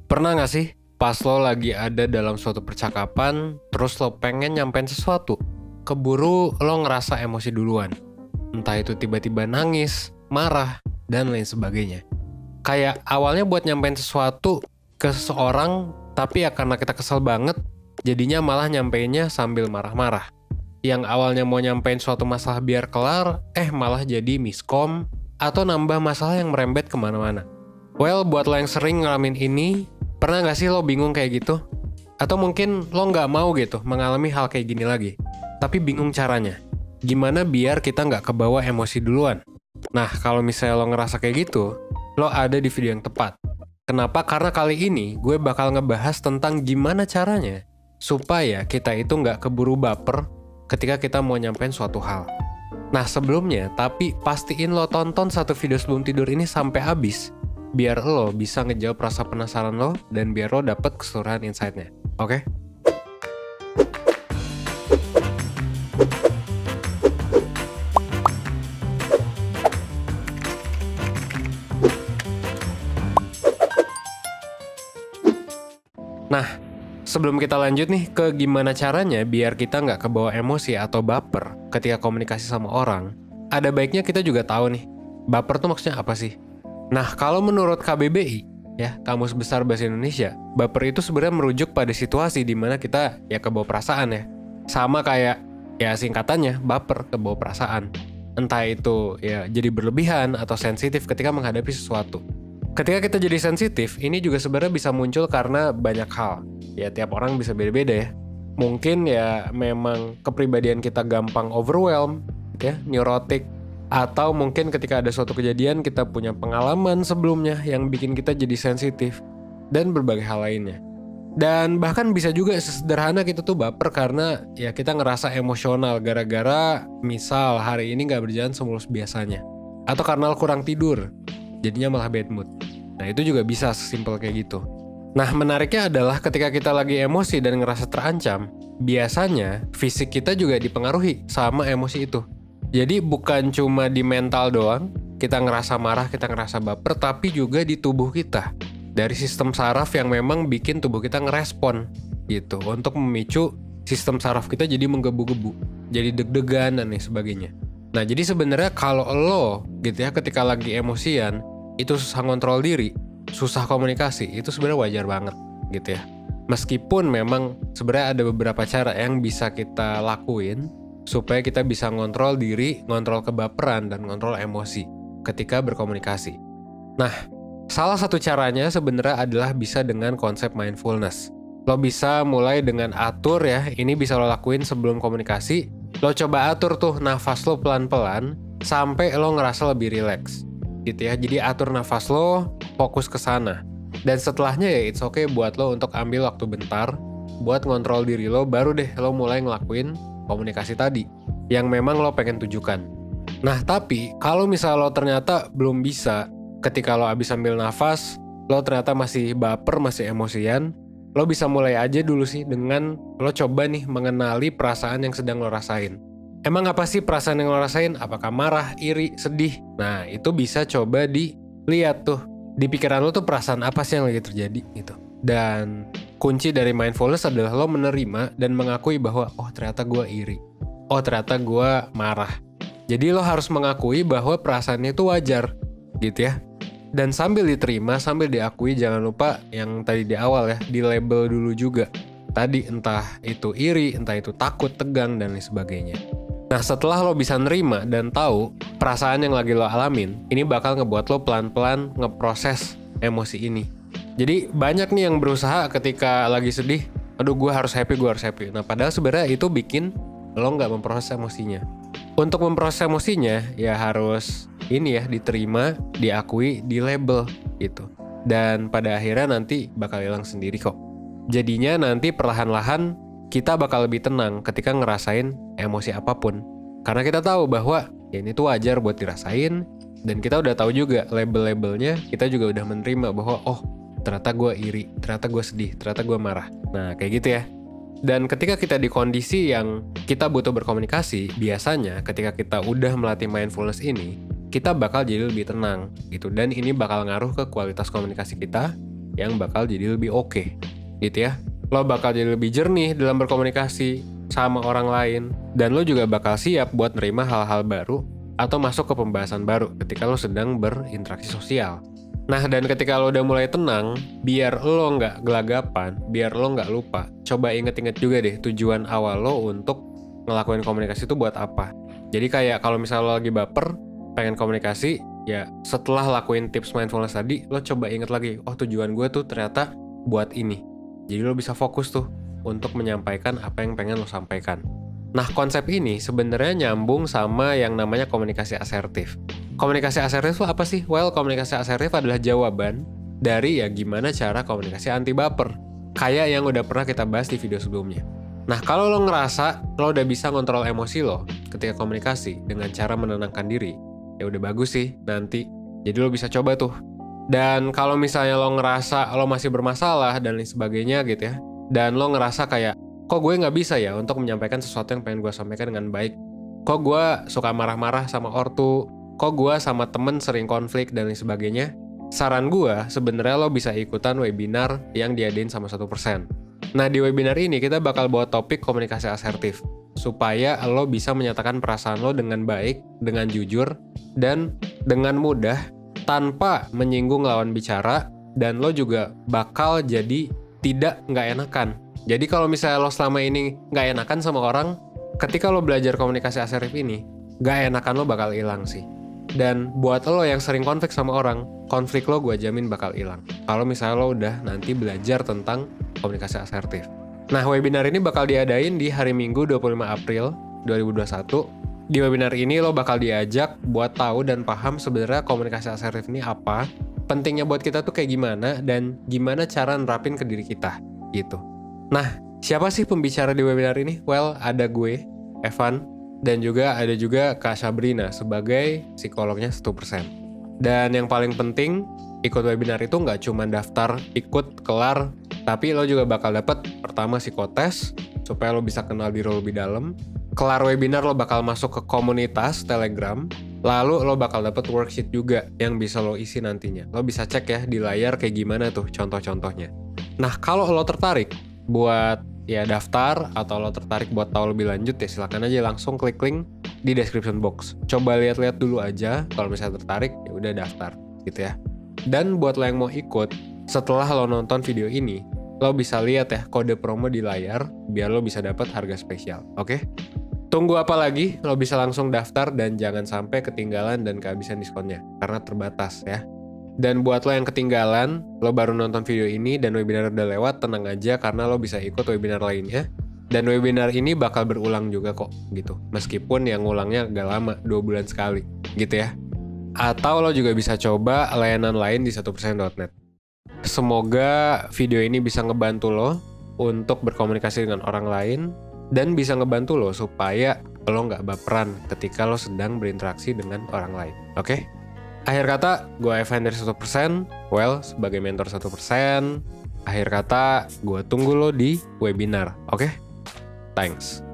Pernah gak sih pas lo lagi ada dalam suatu percakapan, terus lo pengen nyampein sesuatu, keburu lo ngerasa emosi duluan. Entah itu tiba-tiba nangis, marah, dan lain sebagainya. Kayak awalnya buat nyampein sesuatu ke seseorang, tapi ya karena kita kesel banget, jadinya malah nyampeinnya sambil marah-marah. Yang awalnya mau nyampein suatu masalah biar kelar, malah jadi miskom, atau nambah masalah yang merembet kemana-mana. Well, buat lo yang sering ngalamin ini, pernah gak sih lo bingung kayak gitu? Atau mungkin lo gak mau gitu mengalami hal kayak gini lagi, tapi bingung caranya. Gimana biar kita gak kebawa emosi duluan? Nah, kalau misalnya lo ngerasa kayak gitu, lo ada di video yang tepat. Kenapa? Karena kali ini gue bakal ngebahas tentang gimana caranya supaya kita itu gak keburu baper ketika kita mau nyampein suatu hal. Nah, sebelumnya, tapi pastiin lo tonton satu video sebelum tidur ini sampai habis, biar lo bisa ngejawab rasa penasaran lo dan biar lo dapet keseluruhan insight-nya. Oke? Nah, sebelum kita lanjut nih ke gimana caranya biar kita nggak kebawa emosi atau baper ketika komunikasi sama orang, ada baiknya kita juga tahu nih, baper tuh maksudnya apa sih? Nah, kalau menurut KBBI, ya, Kamus Besar Bahasa Indonesia, baper itu sebenarnya merujuk pada situasi di mana kita ya kebawa perasaan ya. Sama kayak, ya singkatannya, baper, kebawa perasaan. Entah itu ya jadi berlebihan atau sensitif ketika menghadapi sesuatu. Ketika kita jadi sensitif, ini juga sebenarnya bisa muncul karena banyak hal. Ya, tiap orang bisa beda-beda ya. Mungkin ya memang kepribadian kita gampang overwhelm, ya, neurotik. Atau mungkin ketika ada suatu kejadian kita punya pengalaman sebelumnya yang bikin kita jadi sensitif. Dan berbagai hal lainnya. Dan bahkan bisa juga sesederhana kita tuh baper karena ya kita ngerasa emosional gara-gara misal hari ini gak berjalan semulus biasanya. Atau karena kurang tidur, jadinya malah bad mood. Nah, itu juga bisa sesimpel kayak gitu. Nah, menariknya adalah ketika kita lagi emosi dan ngerasa terancam, biasanya fisik kita juga dipengaruhi sama emosi itu. Jadi bukan cuma di mental doang, kita ngerasa marah, kita ngerasa baper, tapi juga di tubuh kita. Dari sistem saraf yang memang bikin tubuh kita ngerespon gitu, untuk memicu sistem saraf kita jadi menggebu-gebu, jadi deg-degan dan lain sebagainya. Nah, jadi sebenarnya kalau lo gitu ya ketika lagi emosian, itu susah ngontrol diri, susah komunikasi, itu sebenarnya wajar banget gitu ya. Meskipun memang sebenarnya ada beberapa cara yang bisa kita lakuin supaya kita bisa ngontrol diri, ngontrol kebaperan, dan ngontrol emosi ketika berkomunikasi. Nah, salah satu caranya sebenarnya adalah bisa dengan konsep mindfulness. Lo bisa mulai dengan atur ya, ini bisa lo lakuin sebelum komunikasi. Lo coba atur tuh nafas lo pelan-pelan sampai lo ngerasa lebih rileks. Gitu ya. Jadi atur nafas lo, fokus ke sana. Dan setelahnya ya it's okay buat lo untuk ambil waktu bentar buat ngontrol diri lo, baru deh lo mulai ngelakuin komunikasi tadi yang memang lo pengen tujukan. Nah, tapi kalau misal lo ternyata belum bisa, ketika lo abis ambil nafas, lo ternyata masih baper, masih emosian, lo bisa mulai aja dulu sih dengan lo coba nih mengenali perasaan yang sedang lo rasain. Emang apa sih perasaan yang lo rasain? Apakah marah, iri, sedih? Nah, itu bisa coba dilihat tuh. Di pikiran lo tuh perasaan apa sih yang lagi terjadi gitu. Dan kunci dari mindfulness adalah lo menerima dan mengakui bahwa oh ternyata gue iri. Oh ternyata gue marah. Jadi lo harus mengakui bahwa perasaannya itu wajar gitu ya. Dan sambil diterima, sambil diakui, jangan lupa yang tadi di awal ya, di label dulu juga. Tadi entah itu iri, entah itu takut, tegang, dan lain sebagainya. Nah, setelah lo bisa nerima dan tahu perasaan yang lagi lo alamin, ini bakal ngebuat lo pelan-pelan ngeproses emosi ini. Jadi banyak nih yang berusaha ketika lagi sedih, aduh gue harus happy. Nah, padahal sebenarnya itu bikin lo nggak memproses emosinya. Untuk memproses emosinya, ya harus ini ya, diterima, diakui, di label gitu. Dan pada akhirnya nanti bakal hilang sendiri kok. Jadinya nanti perlahan-lahan kita bakal lebih tenang ketika ngerasain emosi apapun. Karena kita tahu bahwa ya ini tuh wajar buat dirasain, dan kita udah tahu juga label-labelnya, kita juga udah menerima bahwa oh ternyata gue iri, ternyata gue sedih, ternyata gue marah. Nah kayak gitu ya. Dan ketika kita di kondisi yang kita butuh berkomunikasi, biasanya ketika kita udah melatih mindfulness ini, kita bakal jadi lebih tenang gitu. Dan ini bakal ngaruh ke kualitas komunikasi kita, yang bakal jadi lebih oke, gitu ya. Lo bakal jadi lebih jernih dalam berkomunikasi sama orang lain, dan lo juga bakal siap buat nerima hal-hal baru atau masuk ke pembahasan baru ketika lo sedang berinteraksi sosial. Nah, dan ketika lo udah mulai tenang, biar lo nggak gelagapan, biar lo nggak lupa, coba inget-inget juga deh tujuan awal lo untuk ngelakuin komunikasi itu buat apa. Jadi kayak kalau misalnya lo lagi baper, pengen komunikasi, ya setelah lakuin tips mindfulness tadi, lo coba inget lagi, oh tujuan gue tuh ternyata buat ini. Jadi lo bisa fokus tuh untuk menyampaikan apa yang pengen lo sampaikan. Nah, konsep ini sebenarnya nyambung sama yang namanya komunikasi asertif. Komunikasi asertif itu apa sih? Well, komunikasi asertif adalah jawaban dari ya gimana cara komunikasi anti baper. Kayak yang udah pernah kita bahas di video sebelumnya. Nah, kalau lo ngerasa lo udah bisa ngontrol emosi lo ketika komunikasi dengan cara menenangkan diri, ya udah bagus sih nanti. Jadi lo bisa coba tuh. Dan kalau misalnya lo ngerasa lo masih bermasalah dan lain sebagainya gitu ya, dan lo ngerasa kayak, kok gue nggak bisa ya untuk menyampaikan sesuatu yang pengen gue sampaikan dengan baik? Kok gue suka marah-marah sama ortu? Kok gue sama temen sering konflik dan lain sebagainya? Saran gue, sebenarnya lo bisa ikutan webinar yang diadain sama 1%. Nah, di webinar ini kita bakal bawa topik komunikasi asertif, supaya lo bisa menyatakan perasaan lo dengan baik, dengan jujur, dan dengan mudah, tanpa menyinggung lawan bicara, dan lo juga bakal jadi nggak enakan. Jadi kalau misalnya lo selama ini nggak enakan sama orang, ketika lo belajar komunikasi asertif ini, nggak enakan lo bakal hilang sih. Dan buat lo yang sering konflik sama orang, konflik lo gue jamin bakal hilang. Kalau misalnya lo udah nanti belajar tentang komunikasi asertif. Nah, webinar ini bakal diadain di hari Minggu 25 April 2021. Di webinar ini lo bakal diajak buat tahu dan paham sebenarnya komunikasi asertif ini apa, pentingnya buat kita tuh kayak gimana, dan gimana cara nerapin ke diri kita, gitu. Nah, siapa sih pembicara di webinar ini? Well, ada gue, Evan, dan juga ada Kak Sabrina sebagai psikolognya 1%. Dan yang paling penting, ikut webinar itu nggak cuma daftar, ikut, kelar, tapi lo juga bakal dapet pertama psikotes, supaya lo bisa kenal diri lo lebih dalam. Kelar webinar lo bakal masuk ke komunitas Telegram, lalu lo bakal dapet worksheet juga yang bisa lo isi nantinya. Lo bisa cek ya di layar kayak gimana tuh contoh-contohnya. Nah, kalau lo tertarik buat ya daftar, atau lo tertarik buat tahu lebih lanjut, ya silakan aja langsung klik link di description box. Coba lihat-lihat dulu aja, kalau misalnya tertarik ya udah daftar gitu ya. Dan buat lo yang mau ikut, setelah lo nonton video ini, lo bisa lihat ya kode promo di layar biar lo bisa dapat harga spesial. Oke? Tunggu apa lagi? Lo bisa langsung daftar dan jangan sampai ketinggalan dan kehabisan diskonnya karena terbatas ya. Dan buat lo yang ketinggalan, lo baru nonton video ini dan webinar udah lewat, tenang aja karena lo bisa ikut webinar lainnya. Dan webinar ini bakal berulang juga kok gitu. Meskipun yang ngulangnya agak lama, 2 bulan sekali gitu ya. Atau lo juga bisa coba layanan lain di 1%.net. Semoga video ini bisa ngebantu lo untuk berkomunikasi dengan orang lain, dan bisa ngebantu lo supaya lo nggak baperan ketika lo sedang berinteraksi dengan orang lain. Oke? Akhir kata, gue Evan dari 1%. Well, sebagai mentor 1%. Akhir kata, gue tunggu lo di webinar. Oke? Thanks.